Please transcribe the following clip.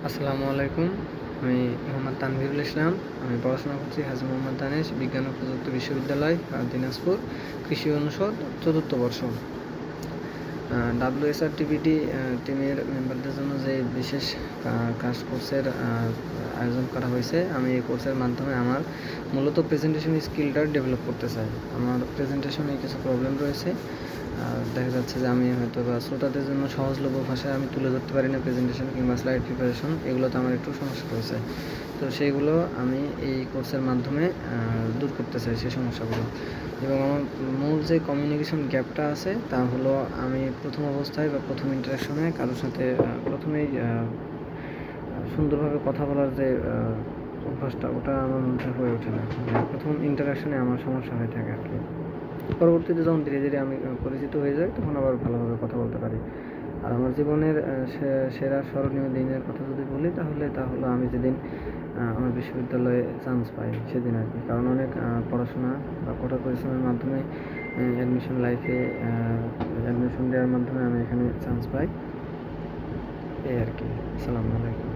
আসসালামু আলাইকুম। আমি মোহাম্মদ তানভীরুল ইসলাম। আমি পড়াশোনা করছি হাজী মোহাম্মদ দানেশ বিজ্ঞান ও প্রযুক্তি বিশ্ববিদ্যালয়, দিনাজপুর, কৃষি অনুষদ, ৪র্থ বর্ষ। WSRTPD টিমের মেম্বারদের জন্য যে বিশেষ ক্রাশ কোর্সের আয়োজন করা হয়েছে, আমি এই কোর্সের মাধ্যমে আমার মূলত প্রেজেন্টেশন স্কিলটা ডেভেলপ করতে চাই। আমার প্রেজেন্টেশনে কিছু প্রবলেম রয়েছে। দেখা যাচ্ছে যে আমি হয়তো বা শ্রোতাদের জন্য সহজলভ্য ভাষায় আমি তুলে ধরতে পারি না প্রেজেন্টেশন কিংবা স্লাইড প্রিপারেশন, এগুলোতে আমার একটু সমস্যা রয়েছে। তো সেইগুলো আমি এই কোর্সের মাধ্যমে দূর করতে চাই সেই সমস্যাগুলো। এবং আমার মূল যে কমিউনিকেশন গ্যাপটা আছে তা হলো, আমি প্রথম অবস্থায় বা প্রথম ইন্টারাকশনে কারোর সাথে প্রথমেই সুন্দরভাবে কথা বলার যে অভ্যাসটা, ওটা আমার মধ্যে হয়ে ওঠে না। প্রথম ইন্টারাকশনে আমার সমস্যা হয়ে থাকে আর কি। পরবর্তীতে যখন ধীরে ধীরে আমি পরিচিত হয়ে যাই, তখন আবার ভালোভাবে কথা বলতে পারি। আর আমার জীবনের সেরা স্মরণীয় দিনের কথা যদি বলি, তাহলে তা হলো আমি যেদিন আমার বিশ্ববিদ্যালয়ে চান্স পাই সেদিন আর কি। কারণ অনেক পড়াশোনা বা কঠোর পরিশ্রমের মাধ্যমে অ্যাডমিশন দেওয়ার মাধ্যমে আমি এখানে চান্স পাই, এই আর কি। আসসালামু আলাইকুম।